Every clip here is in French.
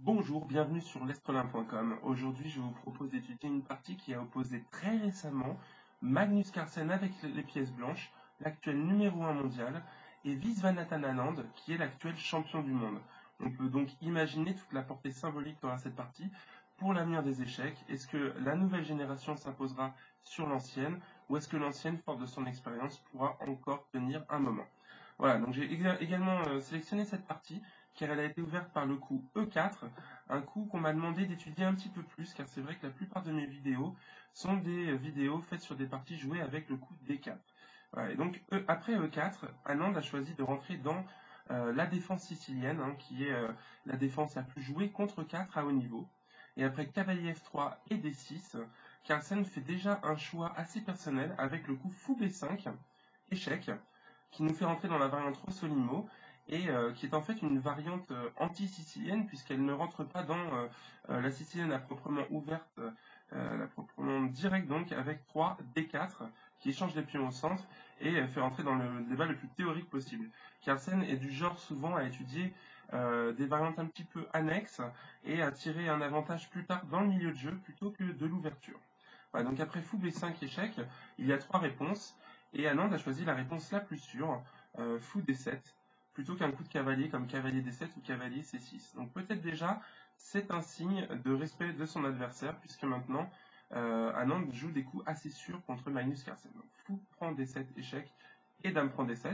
Bonjour, bienvenue sur l'estrelin.com. Aujourd'hui, je vous propose d'étudier une partie qui a opposé très récemment Magnus Carlsen avec les pièces blanches, l'actuel numéro 1 mondial, et Viswanathan Anand, qui est l'actuel champion du monde. On peut donc imaginer toute la portée symbolique qu'aura cette partie pour l'avenir des échecs. Est-ce que la nouvelle génération s'imposera sur l'ancienne, ou est-ce que l'ancienne, forte de son expérience, pourra encore tenir un moment? Voilà, donc j'ai également sélectionné cette partie car elle a été ouverte par le coup E4, un coup qu'on m'a demandé d'étudier un petit peu plus, car c'est vrai que la plupart de mes vidéos sont des vidéos faites sur des parties jouées avec le coup D4. Voilà, et donc après E4, Anand a choisi de rentrer dans la défense sicilienne, qui est la défense la plus jouée contre 4 à haut niveau. Et après cavalier F3 et D6, Carlsen fait déjà un choix assez personnel avec le coup fou B5, échec, qui nous fait rentrer dans la variante Rossolimo, et qui est en fait une variante anti-sicilienne, puisqu'elle ne rentre pas dans la sicilienne à proprement ouverte, la proprement directe, donc avec 3 D4, qui échange les pions au centre, et fait rentrer dans le débat le plus théorique possible. Carlsen est du genre souvent à étudier des variantes un petit peu annexes, et à tirer un avantage plus tard dans le milieu de jeu, plutôt que de l'ouverture. Voilà, donc après fou B5 échec, il y a 3 réponses, et Anand a choisi la réponse la plus sûre, fou D7, plutôt qu'un coup de cavalier comme cavalier D7 ou cavalier C6. Donc peut-être déjà, c'est un signe de respect de son adversaire, puisque maintenant, Anand joue des coups assez sûrs contre Magnus Carlsen. Donc fou prend D7 échec, et dame prend D7.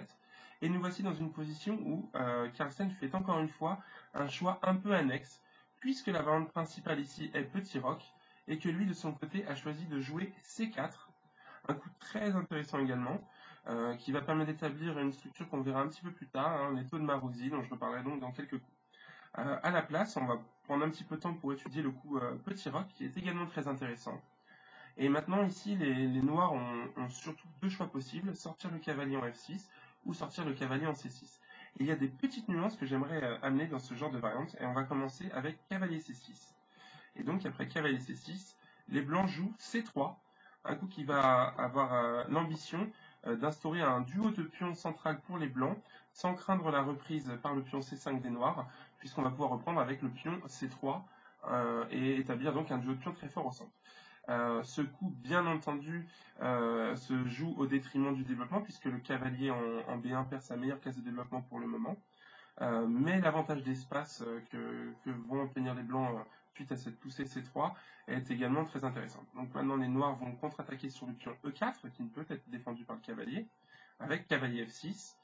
Et nous voici dans une position où Carlsen fait encore une fois un choix un peu annexe, puisque la variante principale ici est petit roc, et que lui de son côté a choisi de jouer C4, un coup très intéressant également, qui va permettre d'établir une structure qu'on verra un petit peu plus tard, les taux de Marozzi, dont je reparlerai donc dans quelques coups. À la place, on va prendre un petit peu de temps pour étudier le coup petit roc, qui est également très intéressant. Et maintenant ici, les noirs ont surtout deux choix possibles, sortir le cavalier en F6 ou sortir le cavalier en C6. Et il y a des petites nuances que j'aimerais amener dans ce genre de variante, et on va commencer avec cavalier C6. Et donc après cavalier C6, les blancs jouent C3, un coup qui va avoir l'ambition d'instaurer un duo de pions central pour les blancs, sans craindre la reprise par le pion C5 des noirs, puisqu'on va pouvoir reprendre avec le pion C3 et établir donc un duo de pions très fort au centre. Ce coup, bien entendu, se joue au détriment du développement, puisque le cavalier en B1 perd sa meilleure case de développement pour le moment. Mais l'avantage d'espace que vont obtenir les blancs suite à cette poussée C3 est également très intéressant. Donc maintenant les noirs vont contre-attaquer sur le pion E4 qui ne peut être défendu par le cavalier, avec cavalier F6.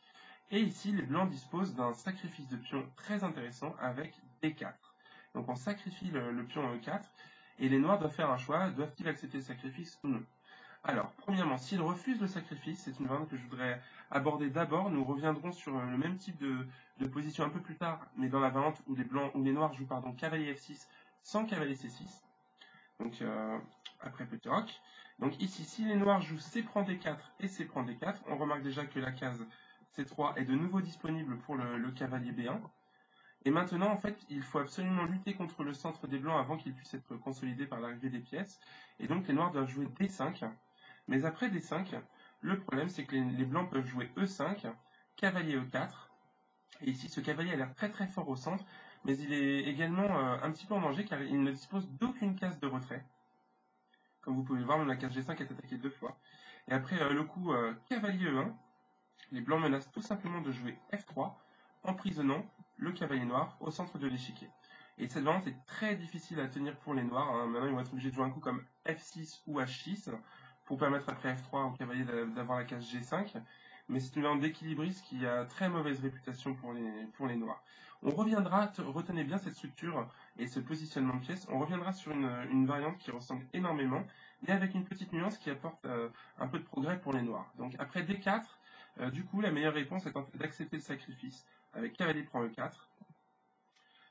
Et ici les blancs disposent d'un sacrifice de pion très intéressant avec D4. Donc on sacrifie le pion E4 et les noirs doivent faire un choix, doivent-ils accepter le sacrifice ou non? Alors, premièrement, s'il refuse le sacrifice, c'est une variante que je voudrais aborder d'abord. Nous reviendrons sur le même type de position un peu plus tard, mais dans la variante où les noirs jouent cavalier F6 sans cavalier C6. Donc, après petit roc. Donc ici, si les noirs jouent C prend D4 et C prend D4, on remarque déjà que la case C3 est de nouveau disponible pour le cavalier B1. Et maintenant, en fait, il faut absolument lutter contre le centre des blancs avant qu'il puisse être consolidé par l'arrivée des pièces. Et donc, les noirs doivent jouer D5. Mais après D5, le problème, c'est que les blancs peuvent jouer E5, cavalier E4. Et ici, ce cavalier a l'air très très fort au centre, mais il est également un petit peu en danger car il ne dispose d'aucune case de retrait. Comme vous pouvez le voir, même la case G5 est attaquée 2 fois. Et après le coup cavalier E1, les blancs menacent tout simplement de jouer F3, emprisonnant le cavalier noir au centre de l'échiquier. Et cette variante est très difficile à tenir pour les noirs. Maintenant, ils vont être obligés de jouer un coup comme F6 ou H6 pour permettre après F3 au cavalier d'avoir la case G5. Mais c'est une variante d'équilibriste qui a très mauvaise réputation pour les noirs. On reviendra, retenez bien cette structure et ce positionnement de pièces, on reviendra sur une variante qui ressemble énormément, mais avec une petite nuance qui apporte un peu de progrès pour les noirs. Donc après D4, du coup, la meilleure réponse est d'accepter le sacrifice avec cavalier prend E4.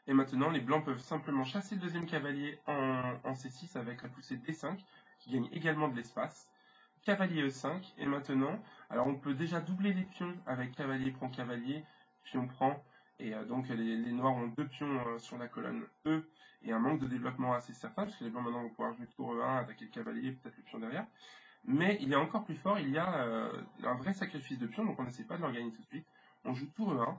Et maintenant, les blancs peuvent simplement chasser le deuxième cavalier en C6 avec la poussée D5, qui gagne également de l'espace. Cavalier E5, et maintenant, alors on peut déjà doubler les pions avec cavalier prend cavalier, pion prend, et donc les noirs ont deux pions sur la colonne E, et un manque de développement assez certain, puisque les blancs maintenant vont pouvoir jouer tour E1, attaquer le cavalier, et peut-être le pion derrière. Mais il est encore plus fort, il y a un vrai sacrifice de pion, donc on n'essaie pas de l'organiser tout de suite. On joue tour E1,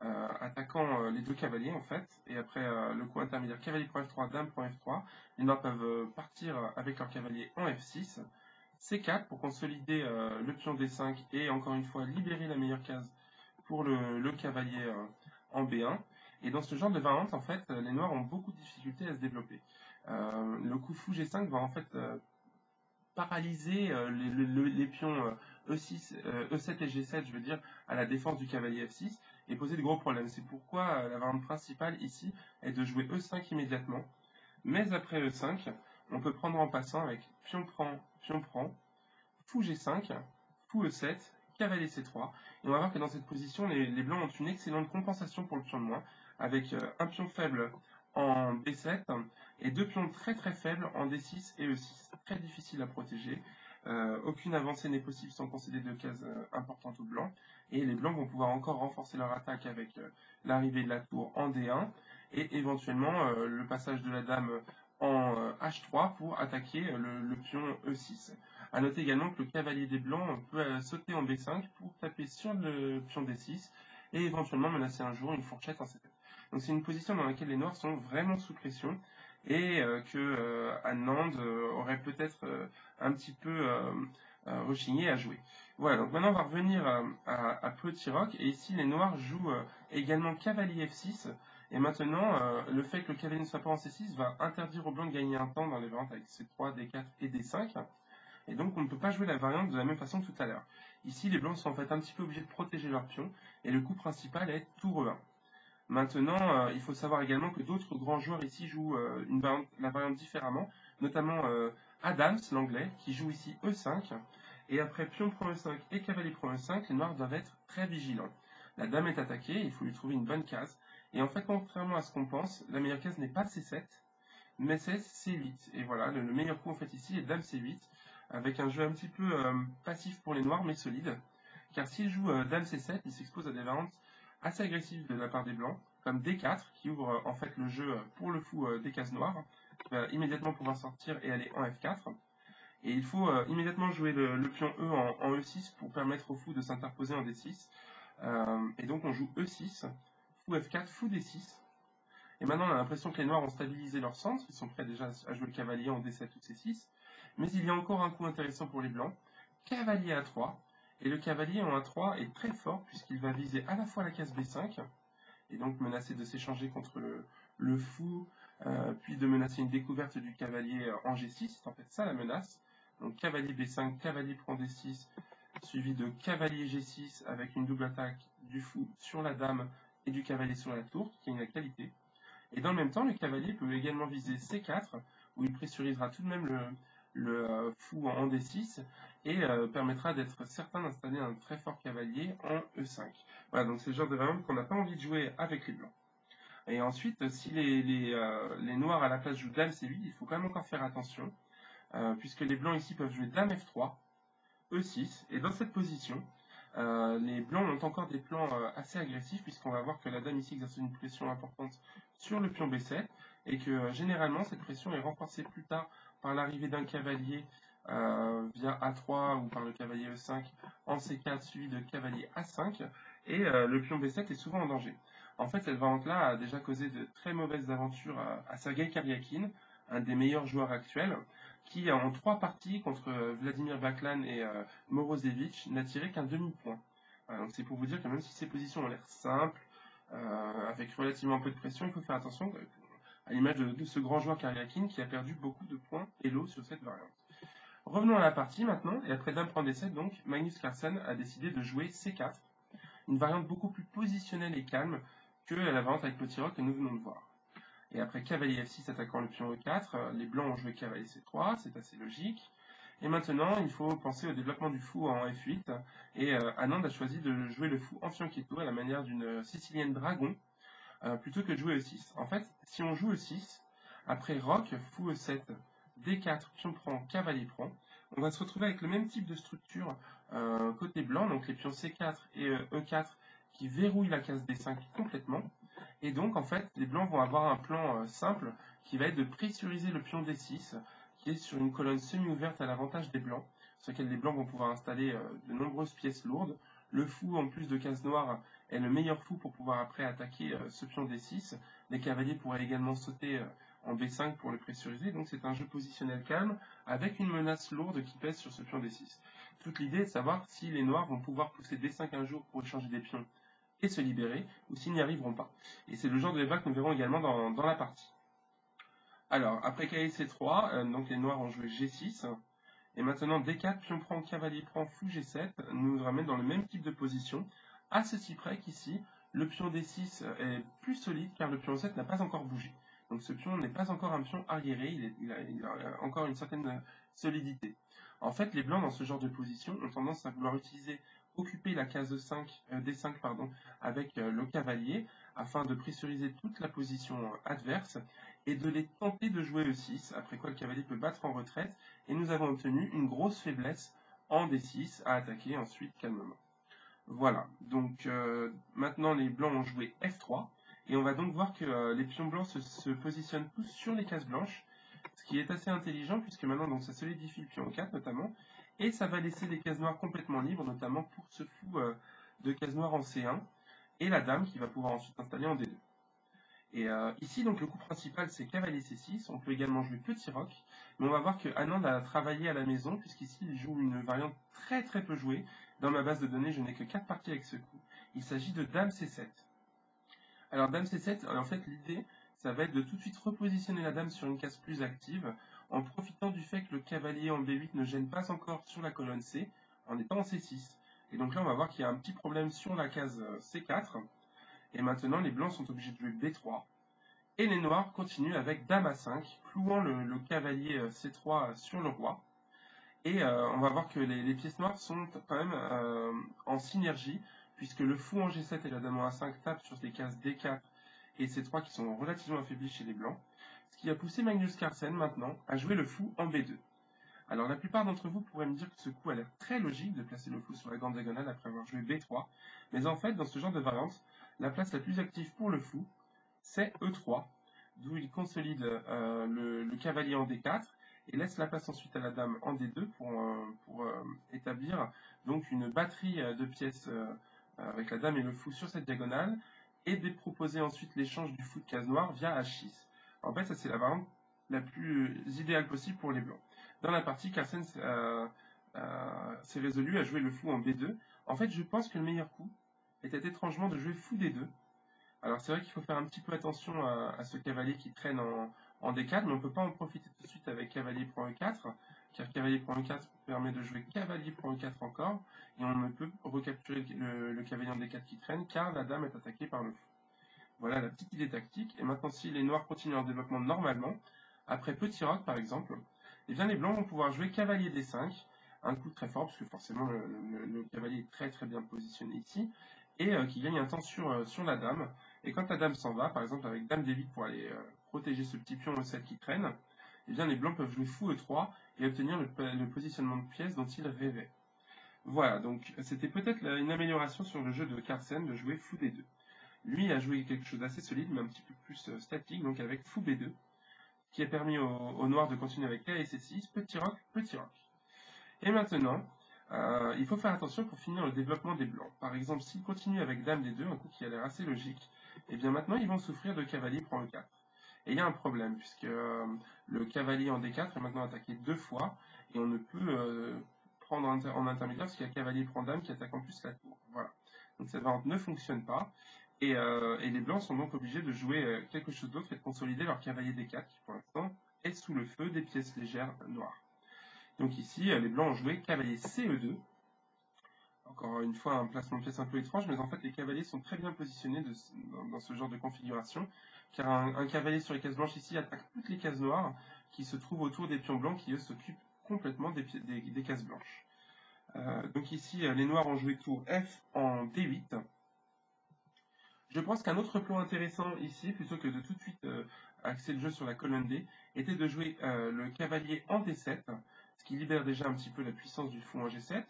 attaquant les deux cavaliers en fait, et après le coup intermédiaire cavalier pour F3, dame pour F3, les noirs peuvent partir avec leur cavalier en F6, C4 pour consolider le pion D5 et encore une fois libérer la meilleure case pour le cavalier en B1. Et dans ce genre de variante, en fait, les noirs ont beaucoup de difficultés à se développer. Le coup fou G5 va en fait paralyser les pions E6, E7 et G7, je veux dire, à la défense du cavalier F6 et poser de gros problèmes. C'est pourquoi la variante principale ici est de jouer E5 immédiatement. Mais après E5, on peut prendre en passant avec pion prend, fou G5, fou E7, cavalier C3. Et on va voir que dans cette position, les blancs ont une excellente compensation pour le pion de moins, avec un pion faible en B7 et deux pions très très faibles en D6 et E6. Très difficile à protéger. Aucune avancée n'est possible sans concéder de cases importantes aux blancs. Et les blancs vont pouvoir encore renforcer leur attaque avec l'arrivée de la tour en D1 et éventuellement le passage de la dame en H3 pour attaquer le pion E6. A noter également que le cavalier des blancs peut sauter en B5 pour taper sur le pion D6 et éventuellement menacer un jour une fourchette en C7. Donc c'est une position dans laquelle les noirs sont vraiment sous pression et que Anand aurait peut-être un petit peu rechigné à jouer. Voilà, donc maintenant on va revenir à Petit Rock et ici les noirs jouent également cavalier F6 et maintenant le fait que le cavalier ne soit pas en C6 va interdire aux blancs de gagner un temps dans les variantes avec C3, D4 et D5 et donc on ne peut pas jouer la variante de la même façon que tout à l'heure. Ici les blancs sont en fait un petit peu obligés de protéger leur pion et le coup principal est tour E1. Maintenant, il faut savoir également que d'autres grands joueurs ici jouent la variante différemment, notamment Adams, l'anglais, qui joue ici E5, et après pion prend E5 et cavalier prend E5, les noirs doivent être très vigilants. La dame est attaquée, il faut lui trouver une bonne case, et en fait, contrairement à ce qu'on pense, la meilleure case n'est pas C7, mais c'est C8. Et voilà, le meilleur coup en fait ici est dame C8, avec un jeu un petit peu passif pour les noirs, mais solide, car s'il joue dame C7, il s'expose à des variantes assez agressif de la part des blancs, comme D4, qui ouvre en fait le jeu pour le fou des cases noires, qui va immédiatement pouvoir sortir et aller en F4. Et il faut immédiatement jouer le pion E en E6 pour permettre au fou de s'interposer en D6. Et donc on joue E6, fou F4, fou D6. Et maintenant on a l'impression que les noirs ont stabilisé leur centre, ils sont prêts déjà à jouer le cavalier en D7 ou C6. Mais il y a encore un coup intéressant pour les blancs, cavalier A3, et le cavalier en A3 est très fort puisqu'il va viser à la fois la case B5 et donc menacer de s'échanger contre le fou, puis de menacer une découverte du cavalier en G6, c'est en fait ça la menace. Donc cavalier B5, cavalier prend D6, suivi de cavalier G6 avec une double attaque du fou sur la dame et du cavalier sur la tour, qui a une qualité. Et dans le même temps, le cavalier peut également viser C4, où il pressurisera tout de même le fou en D6 et permettra d'être certain d'installer un très fort cavalier en E5. Voilà, donc c'est le genre de variante qu'on n'a pas envie de jouer avec les blancs. Et ensuite, si les noirs à la place jouent dame C8, il faut quand même encore faire attention, puisque les blancs ici peuvent jouer dame F3, E6, et dans cette position, les blancs ont encore des plans assez agressifs, puisqu'on va voir que la dame ici exerce une pression importante sur le pion B7, et que généralement cette pression est renforcée plus tard par l'arrivée d'un cavalier via A3 ou par le cavalier E5 en C4 suivi de cavalier A5, et le pion B7 est souvent en danger. En fait, cette variante-là a déjà causé de très mauvaises aventures à Sergei Karyakin, un des meilleurs joueurs actuels, qui en 3 parties contre Vladimir Baklan et Morozevich n'a tiré qu'un demi-point. Donc c'est pour vous dire que même si ces positions ont l'air simples, avec relativement peu de pression, il faut faire attention à l'image de ce grand joueur Karyakin qui a perdu beaucoup de points Elo sur cette variante. Revenons à la partie maintenant, et après dame prend D7, donc Magnus Carlsen a décidé de jouer C4, une variante beaucoup plus positionnelle et calme que la variante avec Petit Rock que nous venons de voir. Et après cavalier F6 attaquant le pion E4, les blancs ont joué cavalier C3, c'est assez logique. Et maintenant, il faut penser au développement du fou en F8. Et Anand a choisi de jouer le fou en fianchetto à la manière d'une sicilienne dragon, plutôt que de jouer E6. En fait, si on joue E6, après roc, fou E7, D4, pion prend, cavalier prend, on va se retrouver avec le même type de structure côté blanc, donc les pions C4 et E4 qui verrouillent la case D5 complètement. Et donc, en fait, les blancs vont avoir un plan simple qui va être de pressuriser le pion D6, qui est sur une colonne semi-ouverte à l'avantage des blancs, sur laquelle les blancs vont pouvoir installer de nombreuses pièces lourdes. Le fou, en plus de cases noires, est le meilleur fou pour pouvoir après attaquer ce pion D6. Les cavaliers pourraient également sauter en B5 pour le pressuriser, donc c'est un jeu positionnel calme avec une menace lourde qui pèse sur ce pion D6. Toute l'idée est de savoir si les noirs vont pouvoir pousser D5 un jour pour échanger des pions et se libérer, ou s'ils n'y arriveront pas. Et c'est le genre de débat que nous verrons également dans la partie. Alors, après cavalier C3, donc les noirs ont joué G6, et maintenant D4, pion prend, cavalier prend, fou G7, nous ramène dans le même type de position, à ceci près qu'ici, le pion D6 est plus solide car le pion 7 n'a pas encore bougé. Donc ce pion n'est pas encore un pion arriéré, il a encore une certaine solidité. En fait, les blancs dans ce genre de position ont tendance à vouloir occuper la case 5, D5 pardon, avec le cavalier afin de pressuriser toute la position adverse et de les tenter de jouer E6, après quoi le cavalier peut battre en retraite et nous avons obtenu une grosse faiblesse en D6 à attaquer ensuite calmement. Voilà, donc maintenant les blancs ont joué F3, et on va donc voir que les pions blancs se positionnent tous sur les cases blanches, ce qui est assez intelligent puisque maintenant donc, ça solidifie le pion 4 notamment, et ça va laisser les cases noires complètement libres, notamment pour ce fou de cases noires en C1, et la dame qui va pouvoir ensuite s'installer en D2. Et ici, donc, le coup principal, c'est cavalier C6. On peut également jouer petit roc. Mais on va voir que Anand a travaillé à la maison, puisqu'ici, il joue une variante très très peu jouée. Dans ma base de données, je n'ai que 4 parties avec ce coup. Il s'agit de dame C7. Alors, dame C7, en fait, l'idée, ça va être de tout de suite repositionner la dame sur une case plus active, en profitant du fait que le cavalier en B8 ne gêne pas encore sur la colonne C, en étant en C6. Et donc là, on va voir qu'il y a un petit problème sur la case C4. Et maintenant, les blancs sont obligés de jouer B3. Et les noirs continuent avec dame A5, clouant le cavalier C3 sur le roi. Et on va voir que les pièces noires sont quand même en synergie, puisque le fou en G7 et la dame en A5 tapent sur les cases D4 et C3 qui sont relativement affaiblis chez les blancs. Ce qui a poussé Magnus Carlsen maintenant à jouer le fou en B2. Alors la plupart d'entre vous pourraient me dire que ce coup a l'air très logique de placer le fou sur la grande diagonale après avoir joué B3, mais en fait dans ce genre de variante, la place la plus active pour le fou, c'est E3, d'où il consolide le cavalier en D4 et laisse la place ensuite à la dame en D2 pour établir donc une batterie de pièces avec la dame et le fou sur cette diagonale et de proposer ensuite l'échange du fou de case noire via H6. En fait, ça c'est la variante la plus idéale possible pour les blancs. Dans la partie, Carlsen s'est résolu à jouer le fou en B2. En fait, je pense que le meilleur coup était étrangement de jouer fou D2. Alors c'est vrai qu'il faut faire un petit peu attention à ce cavalier qui traîne en D4, mais on ne peut pas en profiter tout de suite avec cavalier prend E4, car cavalier prend E4 permet de jouer cavalier prend E4 encore, et on ne peut recapturer le cavalier en D4 qui traîne, car la dame est attaquée par le fou. Voilà la petite idée tactique, et maintenant si les noirs continuent leur développement normalement, après petit roc par exemple, eh bien les blancs vont pouvoir jouer cavalier D5, un coup très fort, parce que forcément le cavalier est très très bien positionné ici, et qui gagne un temps sur la dame. Et quand la dame s'en va, par exemple avec dame D8 pour aller protéger ce petit pion E7 qui traîne, eh bien les blancs peuvent jouer fou E3 et obtenir le positionnement de pièces dont ils rêvaient. Voilà, donc c'était peut-être une amélioration sur le jeu de Carlsen de jouer fou D2. Lui a joué quelque chose d'assez solide, mais un petit peu plus statique, donc avec fou B2, qui a permis aux noirs de continuer avec cavalier C6, petit roc, petit roc. Et maintenant, il faut faire attention pour finir le développement des blancs. Par exemple, s'ils continuent avec dame D2, un coup qui a l'air assez logique, et bien maintenant ils vont souffrir de cavalier prend E4. Et il y a un problème, puisque le cavalier en D4 est maintenant attaqué 2 fois, et on ne peut prendre en intermédiaire parce qu'il y a cavalier prend dame qui attaque en plus la tour. Voilà. Donc cette variante ne fonctionne pas, et les blancs sont donc obligés de jouer quelque chose d'autre et de consolider leur cavalier D4, qui pour l'instant est sous le feu des pièces légères noires. Donc ici, les blancs ont joué cavalier CE2. Encore une fois, un placement de pièces un peu étrange, mais en fait, les cavaliers sont très bien positionnés dans ce genre de configuration, car un cavalier sur les cases blanches ici attaque toutes les cases noires qui se trouvent autour des pions blancs qui, eux, s'occupent complètement des cases blanches. Donc ici, les noirs ont joué tour F en D8. Je pense qu'un autre plan intéressant ici, plutôt que de tout de suite axer le jeu sur la colonne D, était de jouer le cavalier en D7, ce qui libère déjà un petit peu la puissance du fou en G7,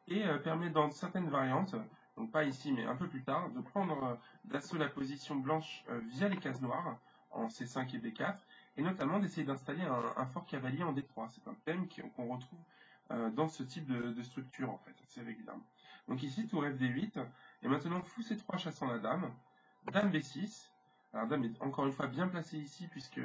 et permet dans certaines variantes, donc pas ici mais un peu plus tard, de prendre d'assaut la position blanche via les cases noires, en C5 et B4, et notamment d'essayer d'installer un fort cavalier en D3. C'est un thème qu'on retrouve dans ce type de structure, en fait, assez régulièrement. Donc ici, tour FD8, et maintenant fou C3 chassant la dame, dame B6. Alors dame est encore une fois bien placée ici, puisque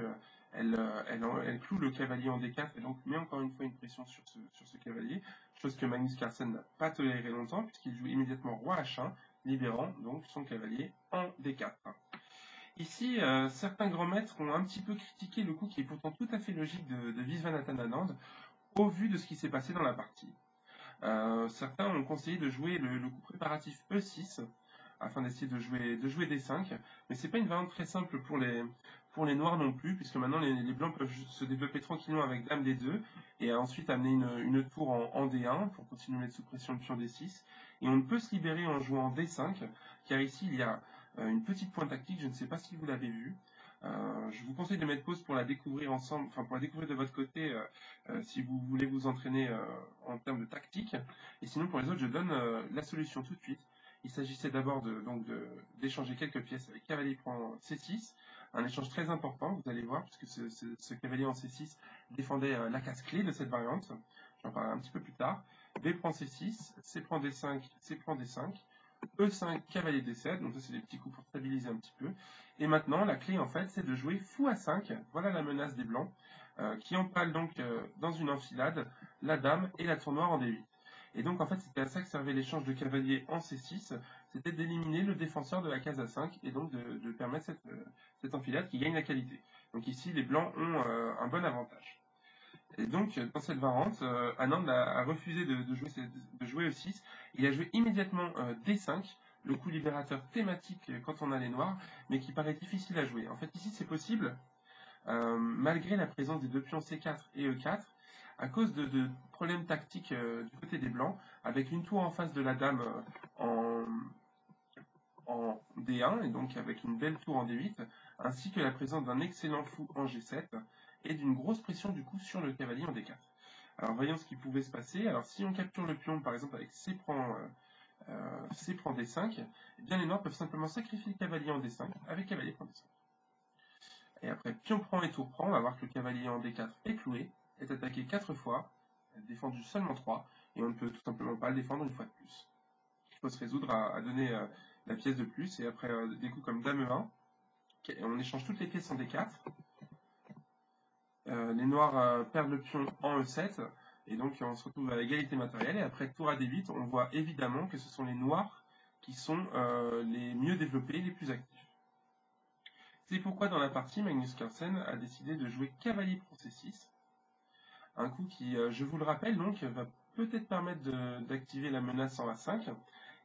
elle cloue le cavalier en D4, et donc met encore une fois une pression sur ce cavalier, chose que Magnus Carlsen n'a pas toléré longtemps, puisqu'il joue immédiatement roi H1, libérant donc son cavalier en D4. Ici, certains grands maîtres ont un petit peu critiqué le coup qui est pourtant tout à fait logique de Viswanathan Anand, au vu de ce qui s'est passé dans la partie. Certains ont conseillé de jouer le coup préparatif E6 afin d'essayer de jouer D5, mais c'est pas une variante très simple pour les noirs non plus, puisque maintenant les blancs peuvent se développer tranquillement avec dame D2 et ensuite amener une tour en D1 pour continuer à mettre sous pression le pion D6, et on ne peut se libérer en jouant D5, car ici il y a une petite pointe tactique, je ne sais pas si vous l'avez vu. Je vous conseille de mettre pause pour la découvrir ensemble, enfin pour la découvrir de votre côté si vous voulez vous entraîner en termes de tactique. Et sinon pour les autres, je donne la solution tout de suite. Il s'agissait d'abord d'échanger quelques pièces avec cavalier prend C6, un échange très important, vous allez voir, puisque ce cavalier en C6 défendait la case clé de cette variante. J'en parlerai un petit peu plus tard. B prend C6, C prend D5, C prend D5. E5, cavalier D7, donc ça c'est des petits coups pour stabiliser un petit peu. Et maintenant, la clé en fait, c'est de jouer fou A5, voilà la menace des blancs, qui empale donc dans une enfilade la dame et la tour noire en D8. Et donc en fait, c'était à ça que servait l'échange de cavalier en C6, c'était d'éliminer le défenseur de la case A5 et donc de permettre cette enfilade qui gagne la qualité. Donc ici, les blancs ont un bon avantage. Et donc, dans cette variante, Anand a refusé de jouer E6. Il a joué immédiatement D5, le coup libérateur thématique quand on a les noirs, mais qui paraît difficile à jouer. En fait, ici, c'est possible, malgré la présence des deux pions C4 et E4, à cause de problèmes tactiques du côté des blancs, avec une tour en face de la dame en D1, et donc avec une belle tour en D8, ainsi que la présence d'un excellent fou en G7, et d'une grosse pression du coup sur le cavalier en D4. Alors voyons ce qui pouvait se passer. Alors si on capture le pion par exemple avec C prend D5, eh bien les noirs peuvent simplement sacrifier le cavalier en D5 avec cavalier prend D5. Et après pion prend et tour prend, on va voir que le cavalier en D4 est cloué, est attaqué 4 fois, défendu seulement 3, et on ne peut tout simplement pas le défendre une fois de plus. Il faut se résoudre à donner la pièce de plus, et après des coups comme dame E1, on échange toutes les pièces en D4. Les noirs perdent le pion en E7, et donc on se retrouve à égalité matérielle. Et après tour à D8, on voit évidemment que ce sont les noirs qui sont les mieux développés, les plus actifs. C'est pourquoi dans la partie, Magnus Carlsen a décidé de jouer cavalier prend C6, un coup qui, je vous le rappelle, donc va peut-être permettre d'activer la menace en A5.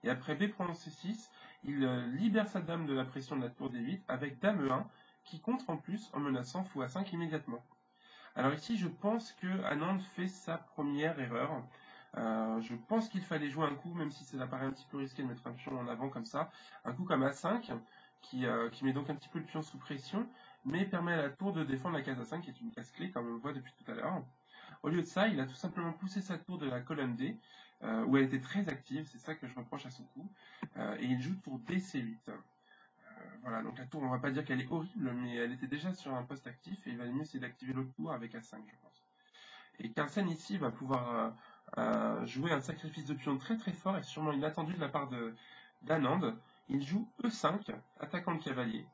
Et après B prend C6, il libère sa dame de la pression de la tour D8 avec dame E1, qui contre en plus en menaçant fou A5 immédiatement. Alors ici, je pense que Anand fait sa première erreur. Je pense qu'il fallait jouer un coup, même si ça paraît un petit peu risqué de mettre un pion en avant comme ça, un coup comme A5, qui met donc un petit peu le pion sous pression, mais permet à la tour de défendre la case A5, qui est une case clé, comme on le voit depuis tout à l'heure. Au lieu de ça, il a tout simplement poussé sa tour de la colonne D, où elle était très active, c'est ça que je reproche à son coup, et il joue tour DC8. Voilà, donc la tour, on va pas dire qu'elle est horrible, mais elle était déjà sur un poste actif, et il va mieux essayer d'activer l'autre tour avec A5, je pense. Et Carlsen ici va pouvoir jouer un sacrifice de pion très très fort, et sûrement inattendu de la part d'Anand. Il joue E5, attaquant le cavalier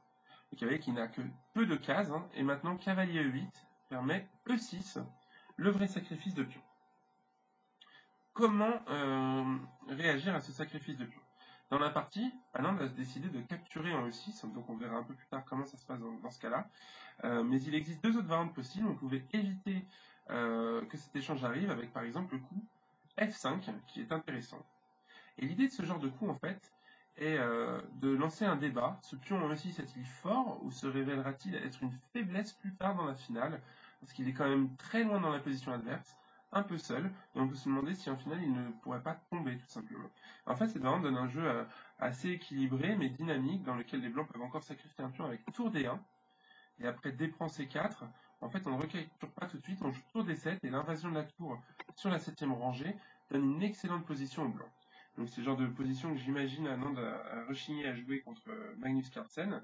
qui n'a que peu de cases, hein, et maintenant cavalier E8 permet E6, le vrai sacrifice de pion. Comment réagir à ce sacrifice de pion? Dans la partie, Anand a décidé de capturer en E6, donc on verra un peu plus tard comment ça se passe dans ce cas-là. Mais il existe deux autres variantes possibles. On pouvait éviter que cet échange arrive avec par exemple le coup F5, qui est intéressant. Et l'idée de ce genre de coup, en fait, est de lancer un débat. Ce pion en E6 est-il fort ou se révélera-t-il être une faiblesse plus tard dans la finale? Parce qu'il est quand même très loin dans la position adverse, un peu seul, et on peut se demander si en finale il ne pourrait pas tomber tout simplement. En fait, cette variante donne un jeu assez équilibré mais dynamique dans lequel les blancs peuvent encore sacrifier un pion avec tour D1, et après D prend C4. En fait, on ne recapture pas tout de suite, on joue tour D7, et l'invasion de la tour sur la 7e rangée donne une excellente position aux blancs. Donc c'est le genre de position que j'imagine Anand a rechigné à jouer contre Magnus Carlsen.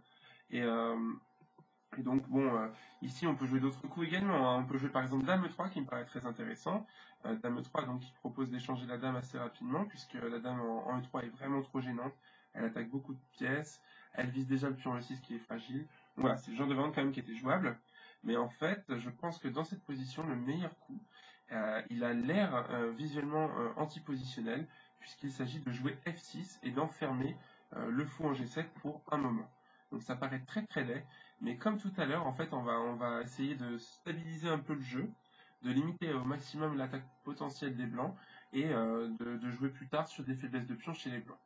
Et Et donc, bon, ici, on peut jouer d'autres coups également, hein. On peut jouer par exemple Dame 3 qui me paraît très intéressant. Dame 3, donc, qui propose d'échanger la dame assez rapidement, puisque la dame en E3 est vraiment trop gênante. Elle attaque beaucoup de pièces. Elle vise déjà le pion E6 qui est fragile. Donc, voilà, c'est le genre de variante quand même qui était jouable. Mais en fait, je pense que dans cette position, le meilleur coup, il a l'air visuellement antipositionnel, puisqu'il s'agit de jouer F6 et d'enfermer le fou en G7 pour un moment. Donc ça paraît très très laid. Mais comme tout à l'heure, en fait, on va essayer de stabiliser un peu le jeu, de limiter au maximum l'attaque potentielle des blancs et de jouer plus tard sur des faiblesses de pions chez les blancs.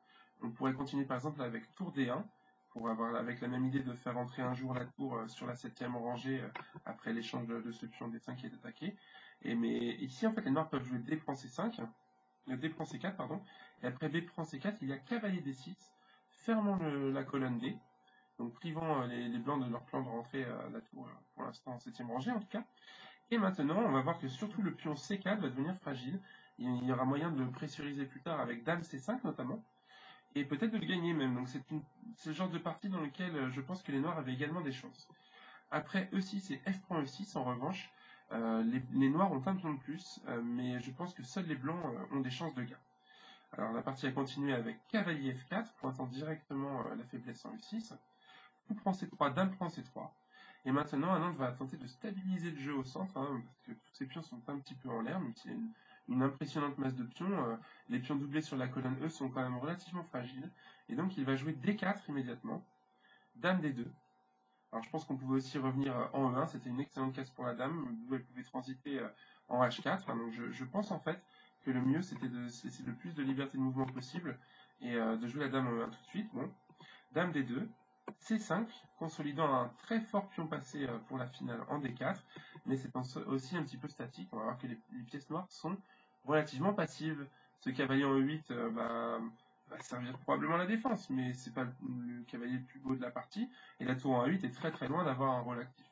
On pourrait continuer par exemple avec tour D1 pour avoir avec la même idée de faire entrer un jour la tour sur la 7e rangée après l'échange de ce pion D5 qui est attaqué. Mais ici, en fait, les noirs peuvent jouer D prend C5, D prend C4, pardon, et après B prend C4, il y a cavalier D6, fermant la colonne D, donc privant les blancs de leur plan de rentrer à la tour pour l'instant en 7e rangée en tout cas. Et maintenant, on va voir que surtout le pion C4 va devenir fragile. Il y aura moyen de le pressuriser plus tard avec Dame C5 notamment, et peut-être de le gagner même. Donc c'est le genre de partie dans lequel je pense que les noirs avaient également des chances. Après E6 et F prend E6, en revanche, les noirs ont un pion de plus, mais je pense que seuls les blancs ont des chances de gain. Alors la partie a continué avec cavalier F4, pointant directement la faiblesse en E6. Fou prend C3, Dame prend C3. Et maintenant, Anand va tenter de stabiliser le jeu au centre, hein, parce que tous ces pions sont un petit peu en l'air, même s'il y a une impressionnante masse de pions. Les pions doublés sur la colonne E sont quand même relativement fragiles. Et donc, il va jouer D4 immédiatement. Dame D2. Alors, je pense qu'on pouvait aussi revenir en E1. C'était une excellente case pour la dame, d'où elle pouvait transiter en H4. Donc, je pense en fait que le mieux, c'était de se laisser le plus de liberté de mouvement possible et de jouer la dame en E1 tout de suite. Bon. Dame D2. C5, consolidant un très fort pion passé pour la finale en D4, mais c'est aussi un petit peu statique. On va voir que les pièces noires sont relativement passives. Ce cavalier en E8 va servir probablement à la défense, mais c'est pas le cavalier le plus beau de la partie, et la tour en A8 est très très loin d'avoir un rôle actif.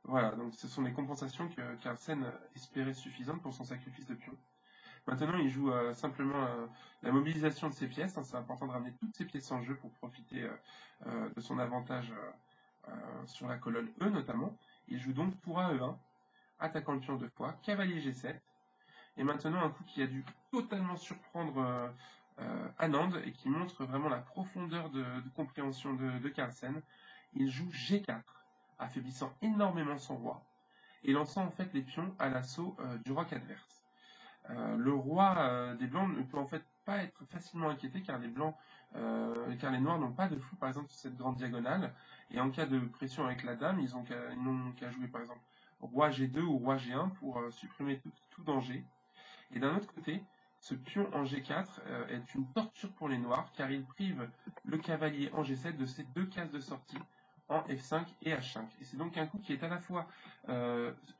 Voilà, donc ce sont des compensations que Carlsen espérait suffisantes pour son sacrifice de pion. Maintenant, il joue simplement la mobilisation de ses pièces, hein. C'est important de ramener toutes ses pièces en jeu pour profiter de son avantage sur la colonne E notamment. Il joue donc tour A E1, attaquant le pion 2 fois, cavalier G7. Et maintenant, un coup qui a dû totalement surprendre Anand et qui montre vraiment la profondeur de compréhension de Carlsen. Il joue G4, affaiblissant énormément son roi et lançant en fait les pions à l'assaut du roc adverse. Le roi des blancs ne peut en fait pas être facilement inquiété car les noirs n'ont pas de fou par exemple sur cette grande diagonale, et en cas de pression avec la dame, ils n'ont qu'à jouer par exemple roi G2 ou roi G1 pour supprimer tout danger. Et d'un autre côté, ce pion en G4 est une torture pour les noirs car il prive le cavalier en G7 de ses deux cases de sortie en F5 et H5. Et c'est donc un coup qui est à la fois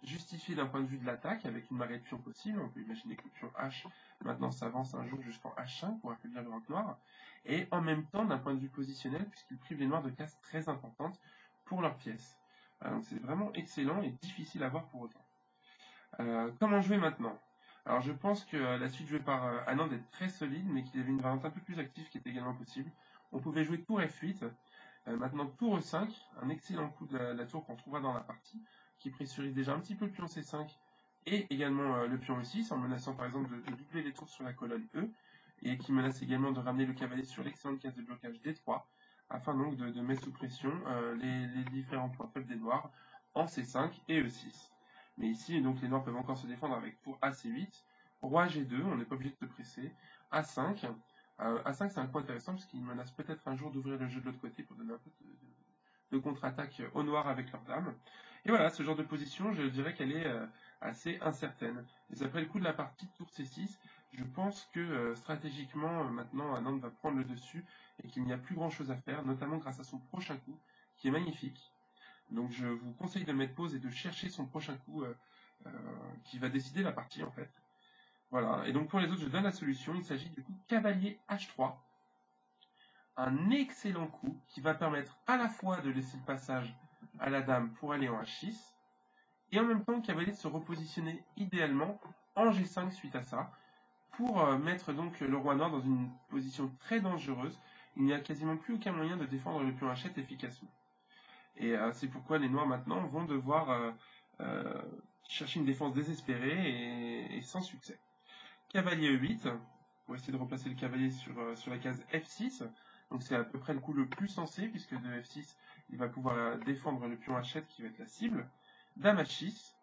justifié d'un point de vue de l'attaque, avec une marée de pions possible. On peut imaginer que le pion H maintenant s'avance un jour jusqu'en H5 pour affaiblir le roc noir, et en même temps d'un point de vue positionnel, puisqu'il prive les noirs de cases très importantes pour leurs pièces. Donc c'est vraiment excellent et difficile à voir pour autant. Comment jouer maintenant? Alors je pense que la suite jouée par Anand est très solide, mais qu'il y avait une variante un peu plus active qui était également possible. On pouvait jouer tour F8, maintenant tour E5, un excellent coup de la tour qu'on trouvera dans la partie, qui pressurise déjà un petit peu le pion C5 et également le pion E6, en menaçant par exemple de doubler les tours sur la colonne E, et qui menace également de ramener le cavalier sur l'excellente case de blocage D3, afin donc de mettre sous pression les différents points faibles des noirs en C5 et E6. Mais ici, donc, les noirs peuvent encore se défendre avec tour AC8, roi G2, on n'est pas obligé de se presser, A5. A5, c'est un coup intéressant parce qu'il menace peut-être un jour d'ouvrir le jeu de l'autre côté pour donner un peu de contre-attaque aux noirs avec leur dame. Et voilà, ce genre de position, je dirais qu'elle est assez incertaine. Et après le coup de la partie tour C6, je pense que stratégiquement, maintenant, Anand va prendre le dessus et qu'il n'y a plus grand-chose à faire, notamment grâce à son prochain coup, qui est magnifique. Donc je vous conseille de mettre pause et de chercher son prochain coup qui va décider la partie en fait. Voilà, et donc pour les autres, je donne la solution. Il s'agit du coup cavalier H3. Un excellent coup qui va permettre à la fois de laisser le passage à la dame pour aller en H6, et en même temps le cavalier de se repositionner idéalement en G5 suite à ça, pour mettre donc le roi noir dans une position très dangereuse. Il n'y a quasiment plus aucun moyen de défendre le pion H7 efficacement. Et c'est pourquoi les noirs maintenant vont devoir chercher une défense désespérée et sans succès. Cavalier E8, pour essayer de replacer le cavalier sur la case F6. Donc c'est à peu près le coup le plus sensé, puisque de F6, il va pouvoir défendre le pion H7 qui va être la cible. Dame H6.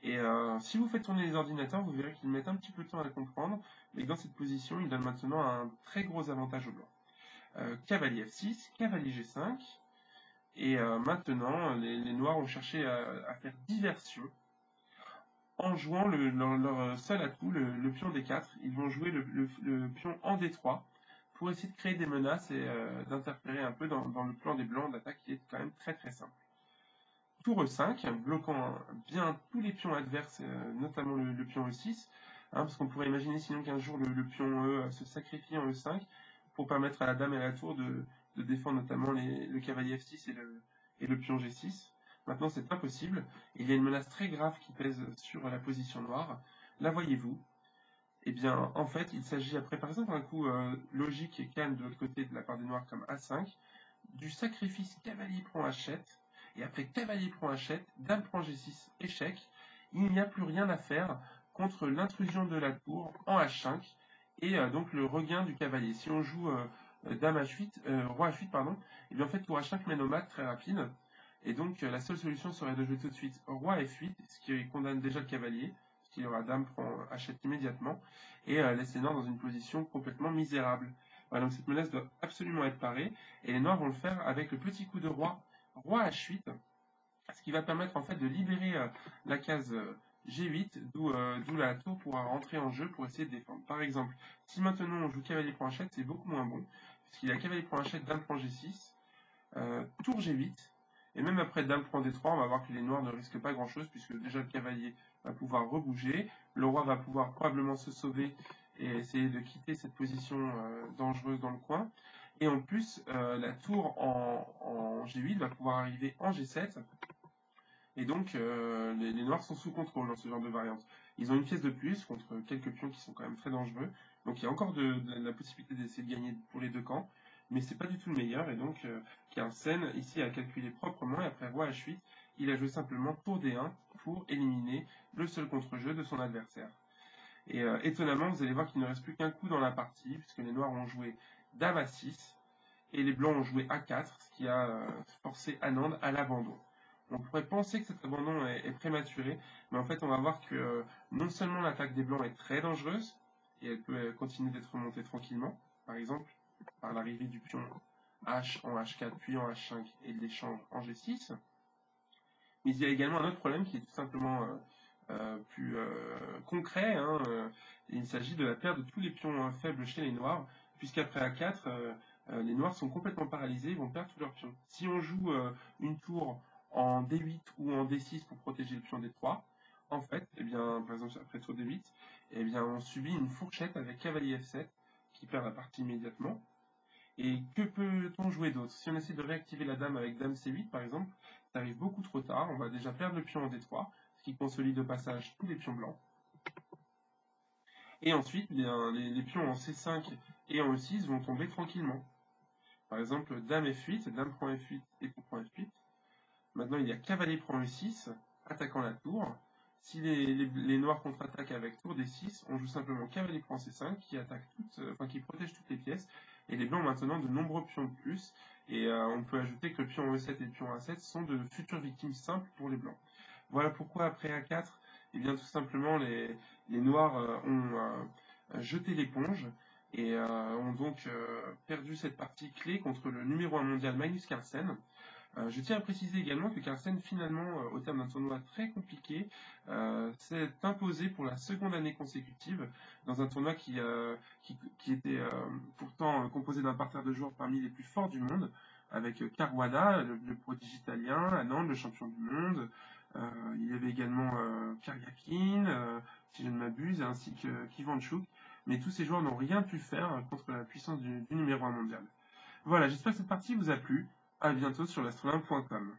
Et si vous faites tourner les ordinateurs, vous verrez qu'ils mettent un petit peu de temps à comprendre, mais dans cette position, il donne maintenant un très gros avantage au blanc. Cavalier F6, cavalier G5. Et maintenant, les noirs ont cherché à faire diversion en jouant leur seul atout, le pion D4. Ils vont jouer le pion en D3 pour essayer de créer des menaces et d'interférer un peu dans le plan des blancs d'attaque qui est quand même très très simple. Tour E5, bloquant bien tous les pions adverses, notamment le pion E6, parce qu'on pourrait imaginer sinon qu'un jour le pion E se sacrifie en E5 pour permettre à la dame et à la tour de défendre notamment le cavalier F6 et le pion G6. Maintenant, c'est impossible. Il y a une menace très grave qui pèse sur la position noire. La voyez-vous? Eh bien, en fait, il s'agit, après par exemple un coup logique et calme de l'autre côté de la part des noirs comme A5, du sacrifice cavalier prend H7, et après cavalier prend H7, dame prend G6, échec. Il n'y a plus rien à faire contre l'intrusion de la tour en H5, et donc le regain du cavalier. Si on joue dame H8, roi H8, pardon, et bien en fait tour H5 mène au mat très rapide. Et donc la seule solution serait de jouer tout de suite roi F8, ce qui condamne déjà le cavalier, parce qu'il y aura dame prend H7 immédiatement, et laisse les noirs dans une position complètement misérable. Voilà, donc cette menace doit absolument être parée, et les noirs vont le faire avec le petit coup de roi H8, ce qui va permettre en fait de libérer la case G8, d'où la tour pourra rentrer en jeu pour essayer de défendre. Par exemple, si maintenant on joue cavalier prend H7, c'est beaucoup moins bon, puisqu'il y a cavalier prend H7, dame prend G6, tour G8, et même après dame prend D3, on va voir que les noirs ne risquent pas grand chose, puisque déjà le cavalier va pouvoir rebouger, le roi va pouvoir probablement se sauver et essayer de quitter cette position dangereuse dans le coin. Et en plus, la tour en G8 va pouvoir arriver en G7, et donc les noirs sont sous contrôle dans ce genre de variante. Ils ont une pièce de plus contre quelques pions qui sont quand même très dangereux, donc il y a encore de la possibilité d'essayer de gagner pour les deux camps, mais c'est pas du tout le meilleur, et donc Carlsen ici a calculé proprement, et après roi H8, il a joué simplement tour D1 pour éliminer le seul contre-jeu de son adversaire. Et étonnamment, vous allez voir qu'il ne reste plus qu'un coup dans la partie, puisque les noirs ont joué dame A6, et les blancs ont joué A4, ce qui a forcé Anand à l'abandon. On pourrait penser que cet abandon est prématuré, mais en fait on va voir que non seulement l'attaque des blancs est très dangereuse, et elle peut continuer d'être remontée tranquillement, par exemple par l'arrivée du pion H en H4 puis en H5 et de l'échange en G6, mais il y a également un autre problème qui est tout simplement plus concret. Il s'agit de la perte de tous les pions faibles chez les noirs, puisqu'après A4, les noirs sont complètement paralysés, ils vont perdre tous leurs pions. Si on joue une tour en D8 ou en D6 pour protéger le pion D3, en fait, eh bien, par exemple après tour D8, eh bien, on subit une fourchette avec cavalier F7 qui perd la partie immédiatement. Et que peut-on jouer d'autre? Si on essaie de réactiver la dame avec dame C8 par exemple, ça arrive beaucoup trop tard, on va déjà perdre le pion en D3, ce qui consolide au passage tous les pions blancs. Et ensuite, les pions en C5 et en E6 vont tomber tranquillement. Par exemple, dame F8, dame prend F8 et tour prend F8. Maintenant, il y a cavalier prend E6, attaquant la tour. Si les noirs contre-attaquent avec tour D6, on joue simplement cavalier prend C5 qui protège toutes les pièces. Et les blancs maintenant de nombreux pions de plus. Et on peut ajouter que le pion E7 et le pion A7 sont de futures victimes simples pour les blancs. Voilà pourquoi après A4, eh bien tout simplement les noirs ont jeté l'éponge et ont donc perdu cette partie clé contre le numéro 1 mondial Magnus Carlsen. Je tiens à préciser également que Carlsen, finalement, au terme d'un tournoi très compliqué, s'est imposé pour la seconde année consécutive dans un tournoi qui était pourtant composé d'un parterre de joueurs parmi les plus forts du monde, avec Caruana, le prodige italien, Anand, le champion du monde. Il y avait également Karyakin, si je ne m'abuse, ainsi que Kivanchuk. Mais tous ces joueurs n'ont rien pu faire contre la puissance du numéro 1 mondial. Voilà, j'espère que cette partie vous a plu. À bientôt sur l'astronaute.com.